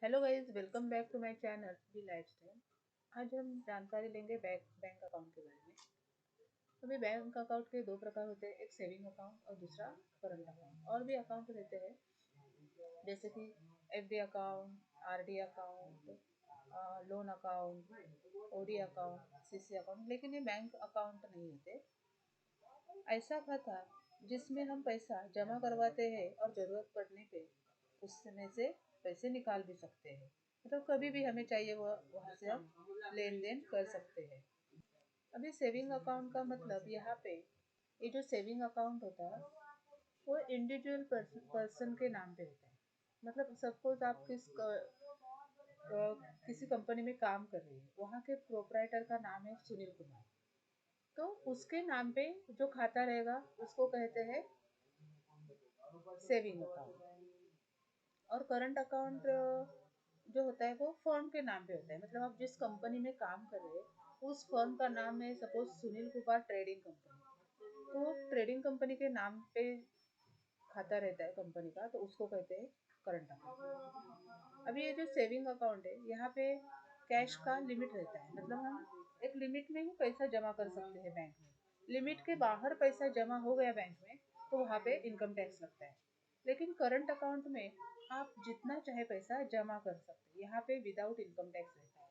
Hello guys, welcome back to my channel the lifestyle. आज हम जानकारी लेंगे बैंक अकाउंट के बारे में। तो भाई बैंक अकाउंट के दो प्रकार होते हैं, एक सेविंग अकाउंट और दूसरा करंट अकाउंट। और भी अकाउंट रहते हैं जैसे कि FD account, RD account, loan account, OD account, CC account. लेकिन ये बैंक अकाउंट नहीं होते। ऐसा खाता जिसमें हम पैसा जमा करवाते हैं और ज़रूरत पड़ने पे उसमें से पैसे निकाल भी सकते हैं। मतलब कभी भी हमें चाहिए वो वहाँ से हम लेन देन कर सकते हैं। अभी सेविंग अकाउंट का मतलब यहाँ पे ये जो सेविंग अकाउंट होता है वो इंडिविजुअल पर्सन के नाम पे होता है। मतलब सपोज आप किसी कंपनी में काम कर रही है, वहाँ के प्रोपराइटर का नाम है सुनील कुमार। तो उसके नाम पे जो खाता रहेगा उसको कहते हैं सेविंग अकाउंट। और करंट अकाउंट जो होता है वो फर्म के नाम पे होता है। मतलब आप जिस कंपनी में काम कर रहे हैं उस फर्म का नाम है suppose Sunil Kumar trading company. तो ट्रेडिंग कंपनी के नाम पे खाता रहता है कंपनी का, तो उसको कहते हैं करंट अकाउंट। अभी ये जो सेविंग अकाउंट है यहाँ पे कैश का लिमिट रहता है। मतलब हम एक लिमिट में ही पैसा जमा कर सकते हैं बैंक में। लिमिट के बाहर पैसा जमा हो गया बैंक में तो वहाँ पे इनकम टैक्स लगता है। लेकिन करंट अकाउंट में आप जितना चाहे पैसा जमा कर सकते हैं, यहाँ पे विदाउट इनकम टैक्स रहता है।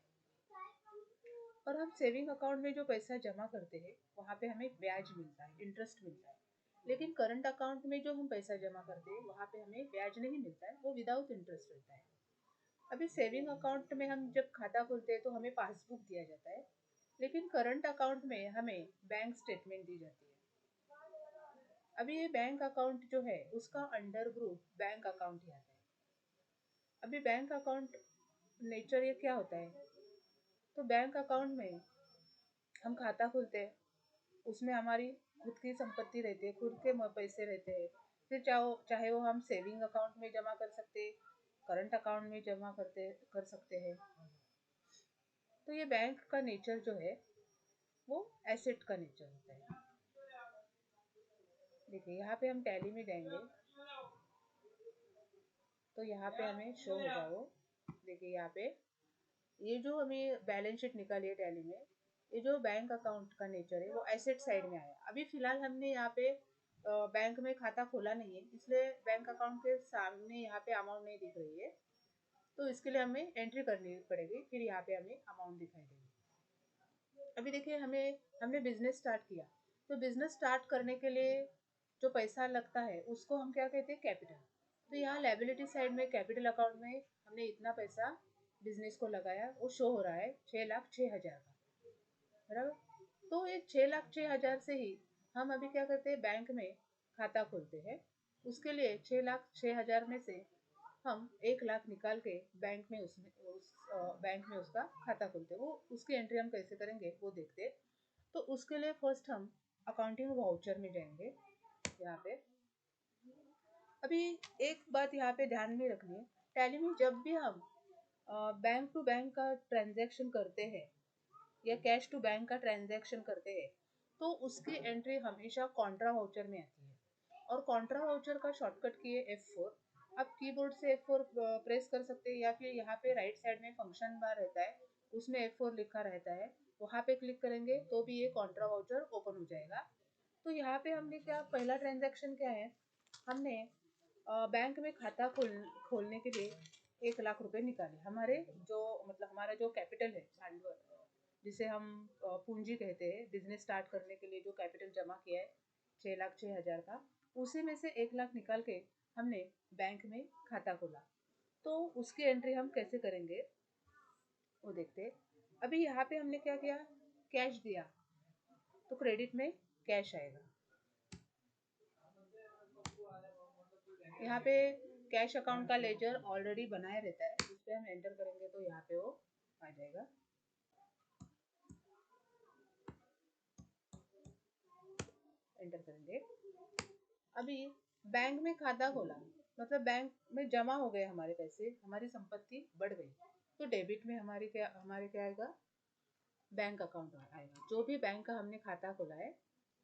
और हम सेविंग अकाउंट में जो पैसा जमा करते हैं वहाँ पे हमें ब्याज मिलता है, इंटरेस्ट मिलता है। लेकिन करंट अकाउंट में जो हम पैसा जमा करते हैं वहाँ पे हमें ब्याज नहीं मिलता है, वो विदाउट इंटरेस्ट रहता है। अभी सेविंग अकाउंट में हम जब खाता खोलते हैं तो हमें पासबुक दिया जाता है, लेकिन करंट अकाउंट में हमें बैंक स्टेटमेंट दी जाती है। अभी ये बैंक अकाउंट जो है उसका अंडर ग्रुप बैंक अकाउंट ही आता है। अभी बैंक अकाउंट नेचर ये क्या होता है, तो बैंक अकाउंट में हम खाता खोलते हैं, उसमें हमारी खुद की संपत्ति रहती है, खुद के पैसे रहते हैं। फिर चाहे वो हम सेविंग अकाउंट में जमा कर सकते हैं, करंट अकाउंट में जमा कर सकते हैं। तो ये बैंक का नेचर जो है वो एसेट का नेचर होता है। देखिए यहाँ पे हम टैली में जाएंगे तो यहाँ पे हमें शो होगा वो। देखिए यहाँ पे ये जो हमें बैलेंस शीट निकाली है टैली में, ये जो बैंक अकाउंट का नेचर है वो एसेट साइड में आया। अभी फिलहाल हमने यहाँ पे बैंक में खाता खोला नहीं है, इसलिए बैंक अकाउंट के सामने यहाँ पे अमाउंट नहीं दिख रही है। तो इसके लिए हमें एंट्री करनी पड़ेगी, फिर यहाँ पे हमें अमाउंट दिखाई देगी। अभी देखिए हमने बिजनेस स्टार्ट किया, तो बिजनेस स्टार्ट करने के लिए जो पैसा लगता है उसको हम क्या कहते हैं, कैपिटल। तो यहाँ लायबिलिटी साइड में कैपिटल अकाउंट में हमने इतना पैसा बिजनेस को लगाया, वो शो हो रहा है 6,06,000 का, बराबर। तो ये 6,06,000 से ही हम अभी क्या करते हैं, बैंक में खाता खोलते हैं। उसके लिए 6,06,000 में से हम 1 लाख निकाल के बैंक में बैंक में उसका खाता खोलते हैं। वो उसकी एंट्री हम कैसे करेंगे वो देखते हैं। तो उसके लिए फर्स्ट हम अकाउंटिंग वाउचर में जाएंगे यहाँ पे। अभी एक बात यहाँ पे ध्यान में रखनी है, टैली में जब भी हम बैंक टू बैंक का ट्रांजैक्शन करते हैं या कैश टू बैंक का ट्रांजैक्शन करते हैं तो उसकी एंट्री हमेशा कॉन्ट्रा वाउचर में आती है। और कॉन्ट्रा वाउचर का शॉर्टकट की है F4। आप कीबोर्ड से F4 प्रेस कर सकते हैं, या फिर यहाँ पे राइट साइड में फंक्शन बार रहता है, उसमें F4 लिखा रहता है, वहाँ पे क्लिक करेंगे तो भी ये कॉन्ट्रा वाउचर ओपन हो जाएगा। तो यहाँ पे हमने क्या, पहला ट्रांजैक्शन क्या है, हमने बैंक में खाता खोलने के लिए 1 लाख रुपए निकाले। हमारे जो मतलब हमारा जो कैपिटल है, भांडवल जिसे हम पूंजी कहते हैं, बिजनेस स्टार्ट करने के लिए जो कैपिटल जमा किया है 6,06,000 का, उसी में से 1 लाख निकाल के हमने बैंक में खाता खोला। तो उसकी एंट्री हम कैसे करेंगे वो देखते हैं। अभी यहाँ पे हमने क्या किया, कैश दिया तो क्रेडिट में कैश आएगा। यहाँ पे कैश अकाउंट का लेजर ऑलरेडी बनाया रहता है, इस पे हम एंटर करेंगे तो यहाँ पे वो आ जाएगा। एंटर करेंगे। अभी बैंक में खाता खोला, मतलब बैंक में जमा हो गए हमारे पैसे, हमारी संपत्ति बढ़ गई। तो डेबिट में हमारे क्या आएगा, बैंक अकाउंट आएगा। जो भी बैंक का हमने खाता खोला है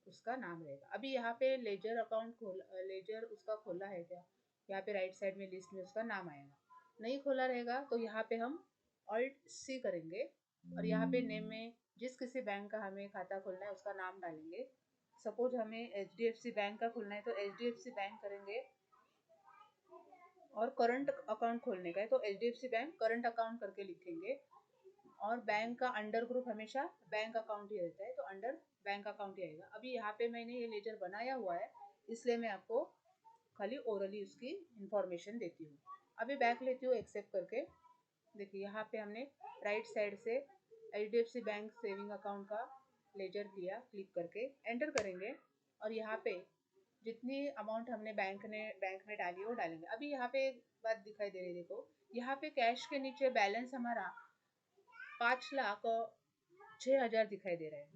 उसका नाम रहेगा। अभी यहाँ पे लेजर उसका खोला है क्या, यहाँ पे राइट साइड में लिस्ट में उसका नाम आएगा। नहीं खोला रहेगा तो यहाँ पे हम ऑल्ट सी करेंगे और यहाँ पे नेम में जिस किसी बैंक का हमें खाता खोलना है उसका नाम डालेंगे। सपोज हमें HDFC बैंक का खोलना है तो HDFC बैंक करेंगे और करंट अकाउंट खोलने का है तो HDFC बैंक करंट अकाउंट करके लिखेंगे। और बैंक का अंडर ग्रुप हमेशा बैंक अकाउंट ही रहता है तो अंडर बैंक अकाउंट ही आएगा। अभी यहाँ पे मैंने ये लेजर बनाया हुआ है इसलिए मैं आपको खाली ओरली उसकी इंफॉर्मेशन देती हूँ। अभी बैक लेती हूँ एक्सेप्ट करके। देखिए यहाँ पे हमने राइट साइड से HDFC बैंक सेविंग अकाउंट का लेजर लिया, क्लिक करके एंटर करेंगे और यहाँ पे जितनी अमाउंट हमने बैंक में डाली वो डालेंगे। अभी यहाँ पे एक बात दिखाई दे रही है, देखो यहाँ पे कैश के नीचे बैलेंस हमारा 5,06,000 दिखाई दे रहा है।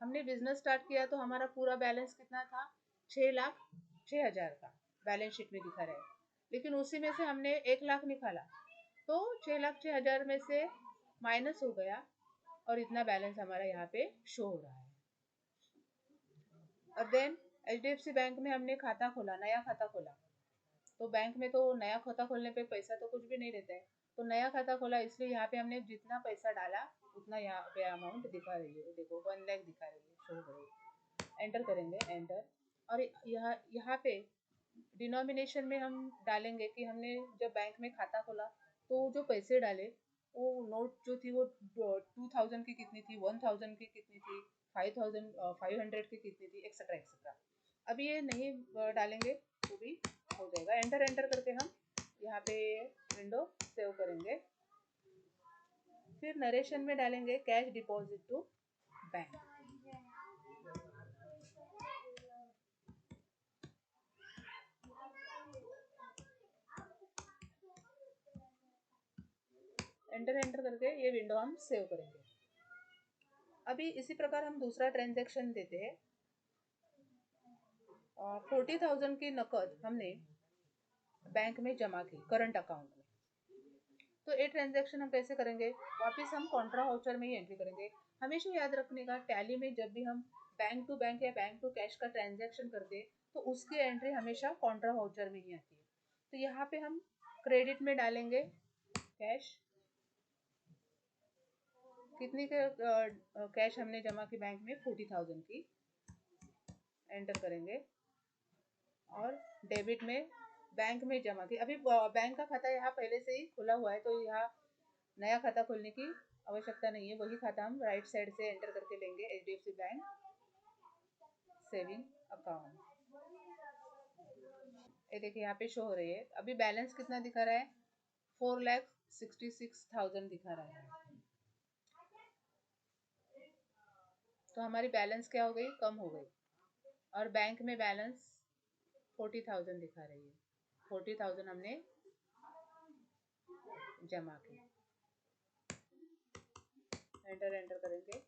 हमने बिजनेस स्टार्ट किया तो हमारा पूरा बैलेंस कितना था, 6,06,000 का बैलेंस शीट में दिखा रहा है। लेकिन उसी में से हमने 1,00,000 निकाला तो 6,06,000 में से माइनस हो गया और इतना बैलेंस हमारा यहाँ पे शो हो रहा है। और देन HDFC बैंक में हमने खाता खोला, नया खाता खोला। तो बैंक में तो नया खाता खोलने पे पैसा तो कुछ भी नहीं रहता है, तो नया खाता खोला इसलिए यहाँ पे हमने जितना पैसा डाला उतना यहाँ पे अमाउंट दिखा रही है। देखो 1,00,000 दिखा रही है, शो हो रही है। एंटर करेंगे, एंटर। और यहाँ पे डिनोमिनेशन में हम डालेंगे कि हमने जब बैंक में खाता खोला तो जो पैसे डाले वो नोट जो थी वो 2,000 की कितनी थी, 1,000 की कितनी थी, 5,500 की कितनी थी, एक्सेट्रा एक्सेट्रा। अभी ये नहीं डालेंगे तो भी हो जाएगा। एंटर एंटर करके हम यहाँ पे विंडो सेव करेंगे। फिर नरेशन में डालेंगे cash deposit to bank. Enter enter करके ये विंडो हम सेव करेंगे। अभी इसी प्रकार हम दूसरा ट्रांजैक्शन देते हैं। 40,000 की नकद हमने बैंक में जमा की करंट अकाउंट में। तो ये ट्रांजैक्शन हम कैसे करेंगे, वापस हम कॉन्ट्रा वाउचर में ही एंट्री करेंगे। हमेशा याद रखने का, टैली में जब भी हम बैंक टू बैंक या बैंक टू कैश का ट्रांजैक्शन करते हैं तो उसकी एंट्री हमेशा कॉन्ट्रा वाउचर में ही आती है। तो यहाँ पे हम क्रेडिट में डालेंगे कैश, कितनी कैश हमने जमा की बैंक में, 40,000 की। एंटर करेंगे और डेबिट में बैंक में जमा की। अभी बैंक का खाता यहाँ पहले से ही खुला हुआ है तो यहाँ नया खाता खोलने की आवश्यकता नहीं है, वही खाता हम राइट साइड से एंटर करके लेंगे। HDFC बैंक सेविंग अकाउंट, ये देखिए यहाँ पे शो हो रही है। अभी बैलेंस कितना दिखा रहा है, 4,66,000 दिखा रहा है। तो हमारी बैलेंस क्या हो गई, कम हो गई। और बैंक में बैलेंस 40,000 दिखा रही है, 40,000 हमने जमा की। एंटर एंटर करेंगे।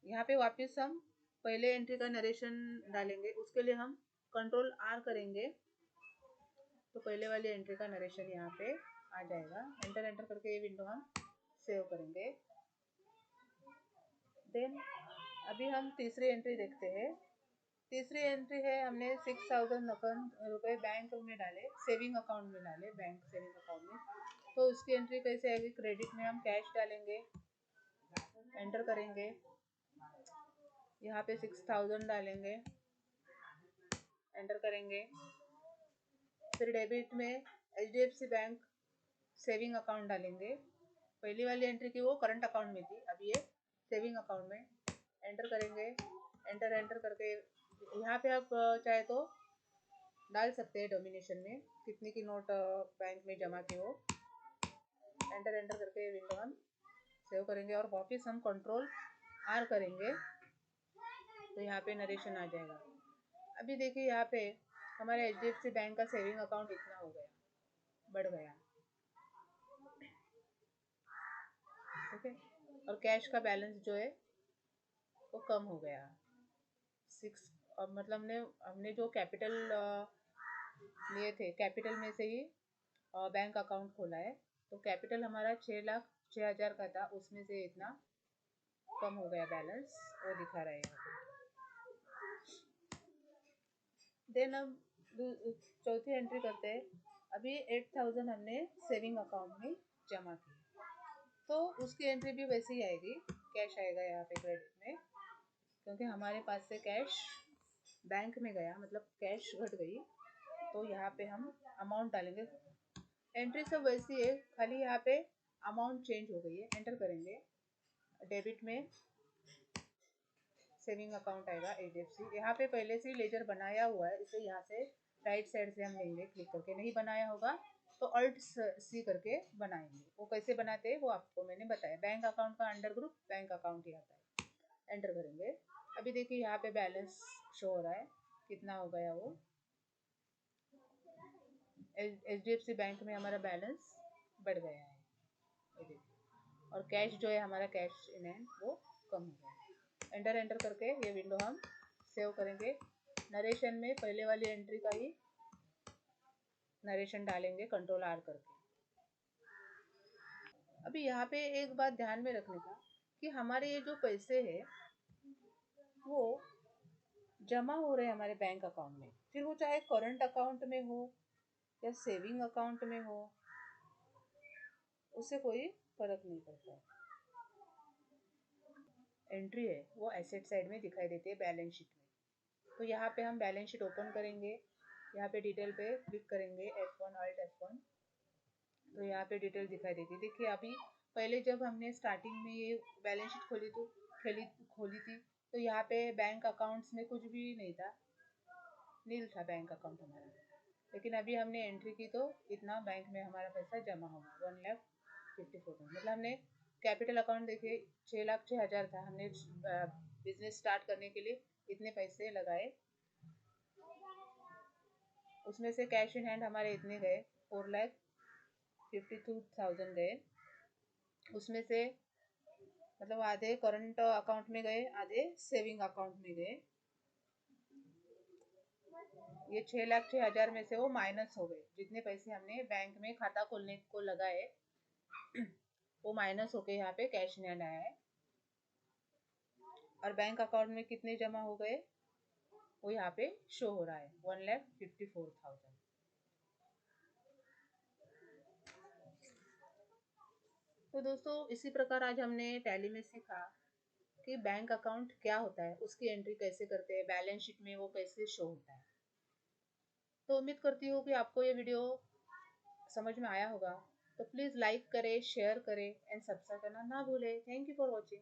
यहाँ पे वापस हम पहले एंट्री का नरेशन डालेंगे, उसके लिए हम कंट्रोल R करेंगे तो पहले वाली एंट्री का नरेशन यहाँ पे आ जाएगा। एंटर एंटर करके ये विंडो हम सेव करेंगे। देन अभी हम तीसरी एंट्री देखते हैं। तीसरी एंट्री है, हमने 6,000 रुपये बैंक में डाले, सेविंग अकाउंट में डाले, बैंक सेविंग अकाउंट में। तो उसकी एंट्री कैसे आएगी, क्रेडिट में हम कैश डालेंगे, एंटर करेंगे, यहाँ पे 6,000 डालेंगे, एंटर करेंगे। फिर डेबिट में HDFC बैंक सेविंग अकाउंट डालेंगे। पहली वाली एंट्री की वो करंट अकाउंट में थी, अभी ये सेविंग अकाउंट में। एंटर करेंगे, एंटर एंटर करके यहाँ पे आप चाहे तो डाल सकते हैं डोमिनेशन में कितने की नोट बैंक में जमा की हो। एंटर एंटर करके विंडो हम सेव करेंगे और वापस हम कंट्रोल R करेंगे तो यहाँ पे नरेशन आ जाएगा। अभी देखिए यहाँ पे हमारे HDFC बैंक का सेविंग अकाउंट इतना हो गया, बढ़ गया, ठीक है। और कैश का बैलेंस जो है वो कम हो गया 6। मतलब हमने जो कैपिटल लिए थे, कैपिटल में से ही बैंक अकाउंट खोला है तो कैपिटल हमारा 6,06,000 का था, उसमें से इतना कम हो गया बैलेंस, वो दिखा रहा है यहाँ पे। देन अब चौथी एंट्री करते हैं। अभी 8,000 हमने सेविंग अकाउंट में जमा की, तो उसकी एंट्री भी वैसे ही आएगी, कैश आएगा यहाँ पे क्रेडिट में, क्योंकि हमारे पास से कैश बैंक में गया, मतलब कैश घट गई, तो यहाँ पे हम अमाउंट डालेंगे। एंट्री सब वैसी है, खाली यहाँ पे अमाउंट चेंज हो गई है। एंटर करेंगे, डेबिट में सेविंग अकाउंट आएगा HDFC। यहाँ पे पहले से ही लेजर बनाया हुआ है, इसे यहाँ से राइट साइड से हम लेंगे क्लिक करके। नहीं बनाया होगा तो अल्ट सी करके बनाएंगे। वो कैसे बनाते हैं वो आपको मैंने बताया। बैंक अकाउंट का अंडर ग्रुप बैंक अकाउंट ही आता है। एंटर करेंगे। अभी देखिए यहाँ पे बैलेंस शो हो रहा है, कितना हो गया वो। HDFC बैंक में हमारा बैलेंस बढ़ गया है, ये देखिए। और कैश जो है हमारा कैश इन हैंड वो कम हो गया। एंटर एंटर करके ये विंडो हम सेव करेंगे। नरेशन में पहले वाली एंट्री का ही नरेशन डालेंगे कंट्रोल R करके। अभी यहाँ पे एक बात ध्यान में रखने का कि हमारे ये जो पैसे हैं वो जमा हो रहे हैं हमारे बैंक अकाउंट में, फिर वो चाहे करंट अकाउंट में हो या सेविंग अकाउंट में हो, उससे कोई फर्क नहीं पड़ता। एंट्री है वो एसेट साइड में दिखाई देती है बैलेंस शीट में। तो यहाँ पे हम बैलेंस शीट ओपन करेंगे, यहाँ पे डिटेल पे क्लिक करेंगे F1 Alt F1, तो यहाँ पे डिटेल दिखाई देती है। देखिए अभी पहले जब हमने स्टार्टिंग में ये बैलेंस शीट खोली थी तो यहाँ पे बैंक अकाउंट्स में कुछ भी नहीं था, नील था बैंक अकाउंट हमारा। लेकिन अभी हमने एंट्री की तो इतना बैंक में हमारा पैसा जमा होगा 1,54,000। मतलब हमने कैपिटल अकाउंट देखिए 6,06,000 था, हमने बिजनेस स्टार्ट करने के लिए इतने पैसे लगाए, उसमें से कैश इन हैंड हमारे इतने गए 4,52,000 गए। उसमें से मतलब आधे करंट अकाउंट में गए, आधे सेविंग अकाउंट में गए। ये 6,06,000 में से वो माइनस हो गए, जितने पैसे हमने बैंक में खाता खोलने को लगाए वो माइनस होके यहाँ पे कैश इन हैंड आया है। और बैंक अकाउंट में कितने जमा हो गए वो यहाँ पे शो हो रहा है 1,54,000। तो दोस्तों इसी प्रकार आज हमने टैली में सीखा कि बैंक अकाउंट क्या होता है, उसकी एंट्री कैसे करते हैं, बैलेंस शीट में वो कैसे शो होता है। तो उम्मीद करती हूँ कि आपको ये वीडियो समझ में आया होगा। तो प्लीज़ लाइक करें, शेयर करें एंड सब्सक्राइब करना ना भूलें। Thank you for watching.